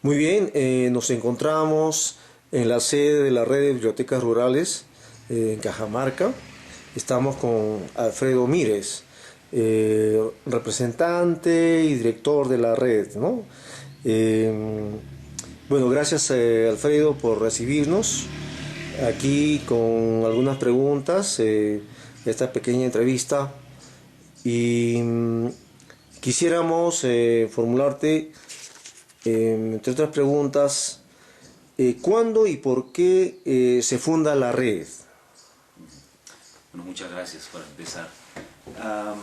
Muy bien, nos encontramos en la sede de la red de bibliotecas rurales en Cajamarca. Estamos con Alfredo Mírez, representante y director de la red, ¿no? Eh, bueno, gracias Alfredo por recibirnos aquí con algunas preguntas, esta pequeña entrevista. Y quisiéramos formularte, entre otras preguntas, ¿cuándo y por qué se funda la red? Bueno, muchas gracias para empezar. Am,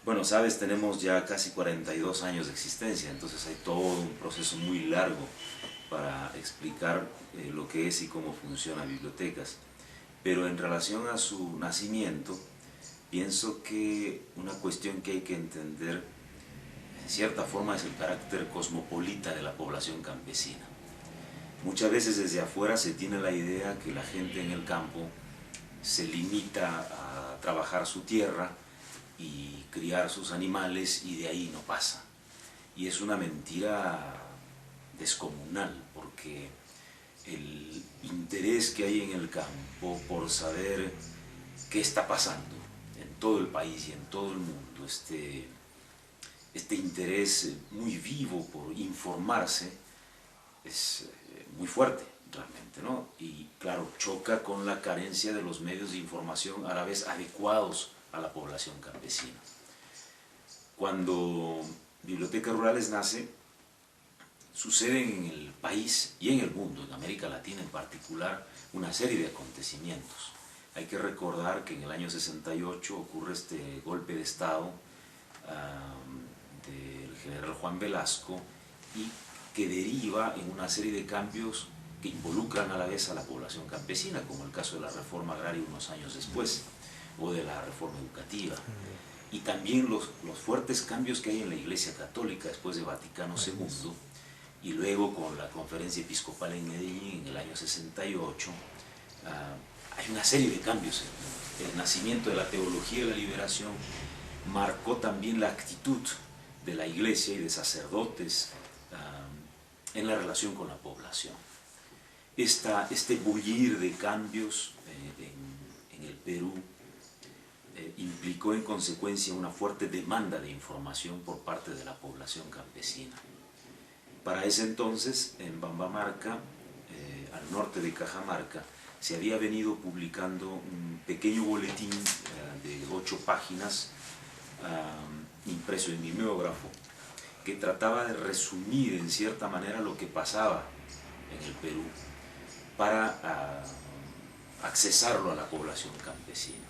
bueno, sabes, tenemos ya casi 42 años de existencia, entonces hay todo un proceso muy largo para explicar lo que es y cómo funciona bibliotecas. Pero en relación a su nacimiento, pienso que una cuestión que hay que entender en cierta forma es el carácter cosmopolita de la población campesina. Muchas veces desde afuera se tiene la idea que la gente en el campo se limita a trabajar su tierra y criar sus animales y de ahí no pasa. Y es una mentira descomunal, porque el interés que hay en el campo por saber qué está pasando en todo el país y en todo el mundo, este interés muy vivo por informarse es muy fuerte realmente, ¿no? Y claro, choca con la carencia de los medios de información a la vez adecuados a la población campesina. Cuando Bibliotecas Rurales nace, suceden en el país y en el mundo, en América Latina en particular, una serie de acontecimientos. Hay que recordar que en el año 68 ocurre este golpe de Estado del general Juan Velasco y que deriva en una serie de cambios que involucran a la vez a la población campesina, como el caso de la reforma agraria unos años después, o de la reforma educativa. Y también los fuertes cambios que hay en la Iglesia Católica después de Vaticano II, y luego con la conferencia episcopal en Medellín en el año 68, hay una serie de cambios. El nacimiento de la teología de la liberación marcó también la actitud de la Iglesia y de sacerdotes en la relación con la población. Este bullir de cambios en el Perú implicó en consecuencia una fuerte demanda de información por parte de la población campesina. Para ese entonces, en Bambamarca, al norte de Cajamarca, se había venido publicando un pequeño boletín de 8 páginas, impreso en mimeógrafo, que trataba de resumir en cierta manera lo que pasaba en el Perú para accesarlo a la población campesina.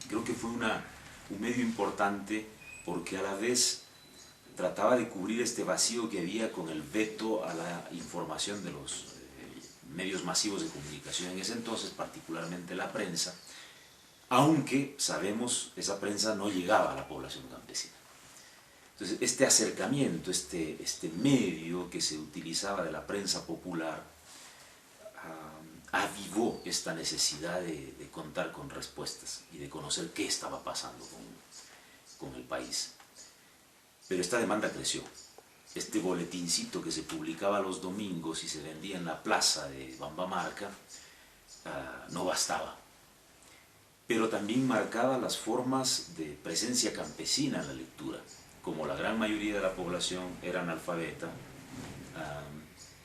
Creo que fue un medio importante porque a la vez trataba de cubrir este vacío que había con el veto a la información de los medios masivos de comunicación en ese entonces, particularmente la prensa, aunque sabemos esa prensa no llegaba a la población campesina. Entonces este acercamiento, este medio que se utilizaba de la prensa popular, avivó esta necesidad de contar con respuestas y de conocer qué estaba pasando con el país. Pero esta demanda creció. Este boletincito que se publicaba los domingos y se vendía en la plaza de Bambamarca no bastaba. Pero también marcaba las formas de presencia campesina en la lectura. Como la gran mayoría de la población era analfabeta,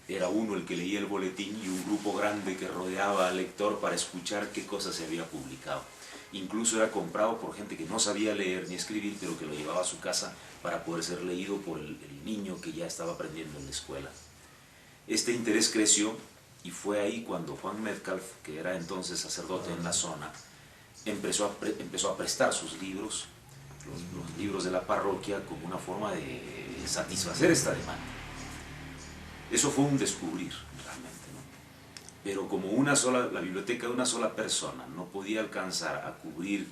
era uno el que leía el boletín y un grupo grande que rodeaba al lector para escuchar qué cosa se había publicado. Incluso era comprado por gente que no sabía leer ni escribir, pero que lo llevaba a su casa para poder ser leído por el niño que ya estaba aprendiendo en la escuela. Este interés creció y fue ahí cuando Juan Metcalf, que era entonces sacerdote en la zona, empezó a prestar sus libros, los libros de la parroquia, como una forma de satisfacer esta demanda. Eso fue un descubrir realmente, ¿no? Pero como la biblioteca de una sola persona no podía alcanzar a cubrir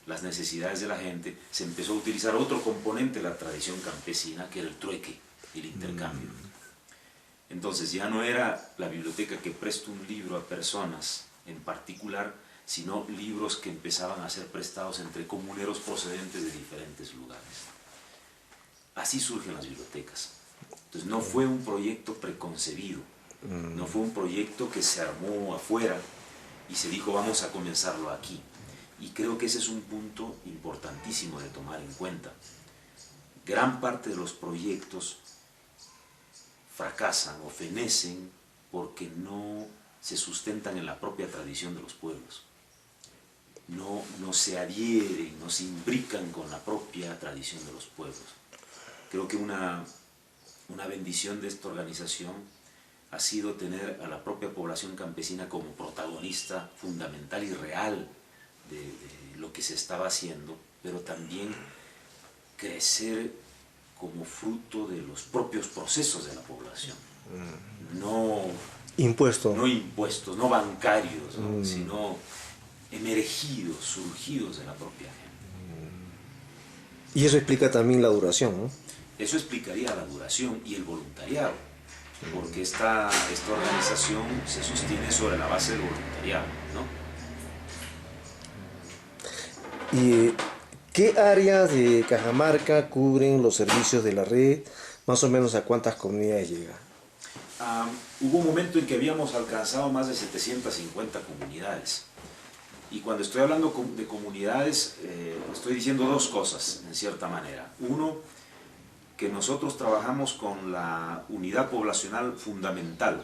las necesidades de la gente, se empezó a utilizar otro componente de la tradición campesina, que era el trueque, el intercambio. Entonces ya no era la biblioteca que presta un libro a personas en particular, sino libros que empezaban a ser prestados entre comuneros procedentes de diferentes lugares. Así surgen las bibliotecas. Entonces no fue un proyecto preconcebido, no fue un proyecto que se armó afuera y se dijo vamos a comenzarlo aquí. Y creo que ese es un punto importantísimo de tomar en cuenta. Gran parte de los proyectos fracasan o fenecen porque no se sustentan en la propia tradición de los pueblos. No se adhieren, no se imbrican con la propia tradición de los pueblos. Creo que una bendición de esta organización ha sido tener a la propia población campesina como protagonista fundamental y real de lo que se estaba haciendo, pero también crecer como fruto de los propios procesos de la población. No impuestos, no bancarios, ¿no? Sino emergidos, surgidos de la propia gente. Y eso explica también la duración, ¿no? Eso explicaría la duración y el voluntariado, porque esta organización se sostiene sobre la base del voluntariado, ¿no? ¿Y qué áreas de Cajamarca cubren los servicios de la red? Más o menos, ¿a cuántas comunidades llega? Hubo un momento en que habíamos alcanzado más de 750 comunidades. Y cuando estoy hablando de comunidades, estoy diciendo dos cosas, en cierta manera. Uno, que nosotros trabajamos con la unidad poblacional fundamental,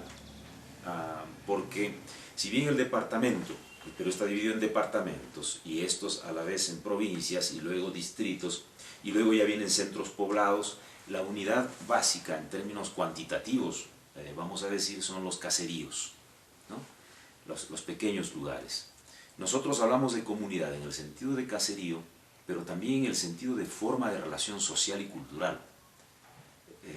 porque si bien el departamento, pero está dividido en departamentos, y estos a la vez en provincias, y luego distritos, y luego ya vienen centros poblados, la unidad básica en términos cuantitativos, vamos a decir, son los caseríos, ¿no? Los pequeños lugares. Nosotros hablamos de comunidad en el sentido de caserío, pero también en el sentido de forma de relación social y cultural.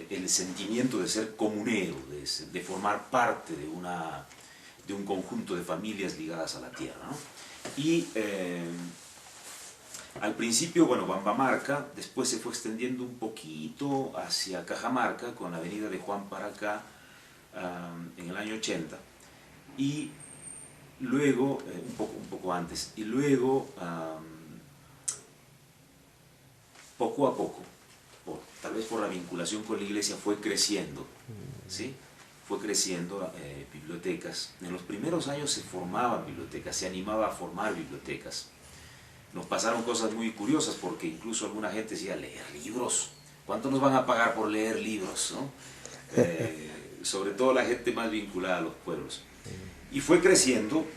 El sentimiento de ser comunero, de formar parte de un conjunto de familias ligadas a la tierra, ¿no? Y al principio, bueno, Bambamarca, después se fue extendiendo un poquito hacia Cajamarca, con la avenida de Juan Paracá, en el año 80, y luego, un poco antes, y luego, poco a poco, tal vez por la vinculación con la iglesia, fue creciendo, ¿sí? Fue creciendo bibliotecas. En los primeros años se formaban bibliotecas, se animaba a formar bibliotecas. Nos pasaron cosas muy curiosas, porque incluso alguna gente decía, ¿leer libros? ¿Cuánto nos van a pagar por leer libros, no? Sobre todo la gente más vinculada a los pueblos. Y fue creciendo,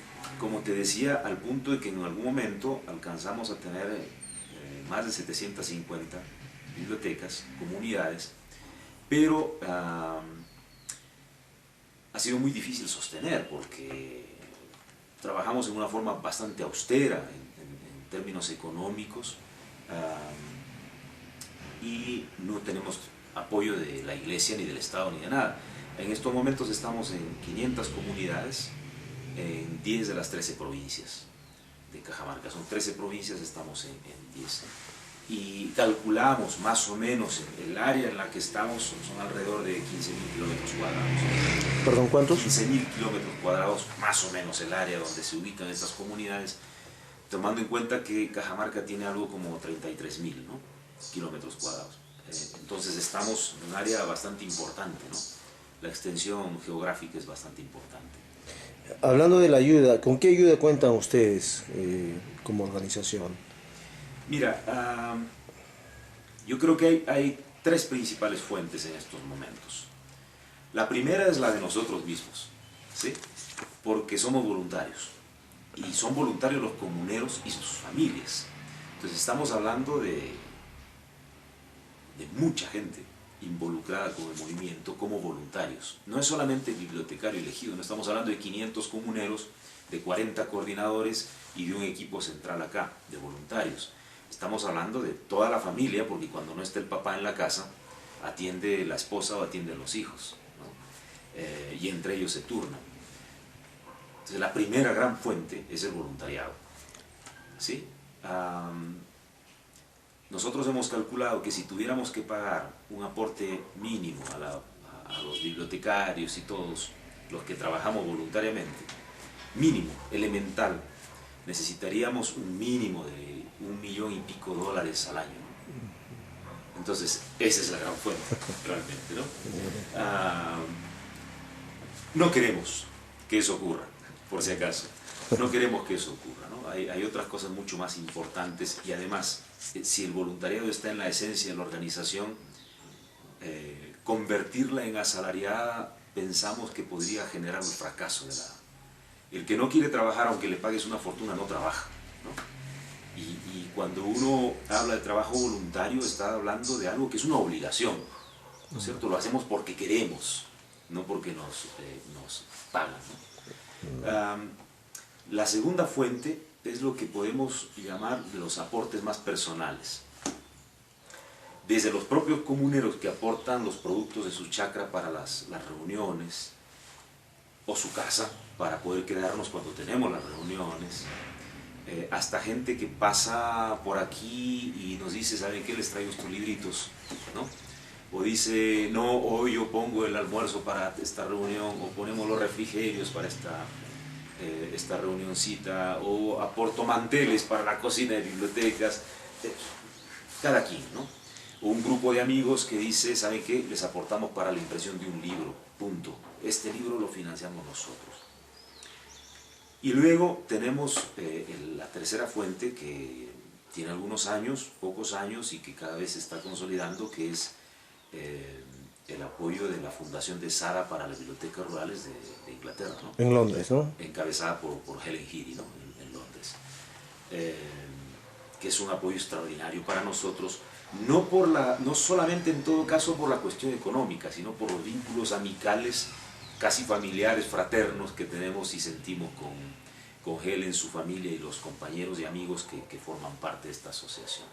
como te decía, al punto de que en algún momento alcanzamos a tener más de 750 bibliotecas, comunidades, pero ha sido muy difícil sostener porque trabajamos en una forma bastante austera en términos económicos, y no tenemos apoyo de la iglesia ni del Estado ni de nada. En estos momentos estamos en 500 comunidades en 10 de las 13 provincias de Cajamarca. Son 13 provincias, estamos en 10. Y calculamos más o menos el área en la que estamos, son alrededor de 15.000 kilómetros cuadrados. ¿Perdón, cuántos? 15.000 kilómetros cuadrados, más o menos el área donde se ubican estas comunidades, tomando en cuenta que Cajamarca tiene algo como 33.000, ¿no?, kilómetros cuadrados. Entonces estamos en un área bastante importante, ¿no? La extensión geográfica es bastante importante. Hablando de la ayuda, ¿con qué ayuda cuentan ustedes como organización? Mira, yo creo que hay tres principales fuentes en estos momentos. La primera es la de nosotros mismos, ¿sí? Porque somos voluntarios, y son voluntarios los comuneros y sus familias. Entonces estamos hablando de mucha gente involucrada con el movimiento como voluntarios. No es solamente el bibliotecario elegido, no estamos hablando de 500 comuneros, de 40 coordinadores y de un equipo central acá, de voluntarios. Estamos hablando de toda la familia, porque cuando no está el papá en la casa, atiende la esposa o atienden los hijos, ¿no? Y entre ellos se turnan. Entonces la primera gran fuente es el voluntariado, ¿sí? Nosotros hemos calculado que si tuviéramos que pagar un aporte mínimo a los bibliotecarios y todos los que trabajamos voluntariamente, mínimo, elemental, necesitaríamos un mínimo de $1 millón y pico al año. Entonces, esa es la gran fuente, realmente, ¿no? No queremos que eso ocurra, por si acaso. No queremos que eso ocurra, ¿no? Hay otras cosas mucho más importantes y además, si el voluntariado está en la esencia de la organización, convertirla en asalariada pensamos que podría generar un fracaso de la... El que no quiere trabajar, aunque le pagues una fortuna, no trabaja, ¿no? Y cuando uno habla de trabajo voluntario, está hablando de algo que es una obligación, ¿no es cierto? Lo hacemos porque queremos, no porque nos pagan, ¿no? La segunda fuente es lo que podemos llamar los aportes más personales. Desde los propios comuneros que aportan los productos de su chacra para las reuniones, o su casa para poder quedarnos cuando tenemos las reuniones, hasta gente que pasa por aquí y nos dice, ¿saben qué? Les traigo estos libritos, ¿no? O dice, no, hoy yo pongo el almuerzo para esta reunión, o ponemos los refrigerios para esta reunioncita, o aporto manteles para la cocina de bibliotecas, cada quien, ¿no? O un grupo de amigos que dice, ¿saben qué? Les aportamos para la impresión de un libro, punto. Este libro lo financiamos nosotros. Y luego tenemos la tercera fuente que tiene algunos años, pocos años, y que cada vez se está consolidando, que es el apoyo de la Fundación de Sara para las Bibliotecas Rurales de Inglaterra, ¿no? En Londres, ¿no? Encabezada por Helen Heady, ¿no? En Londres. Que es un apoyo extraordinario para nosotros, no solamente en todo caso por la cuestión económica, sino por los vínculos amicales, casi familiares, fraternos que tenemos y sentimos con Helen, su familia y los compañeros y amigos que forman parte de esta asociación.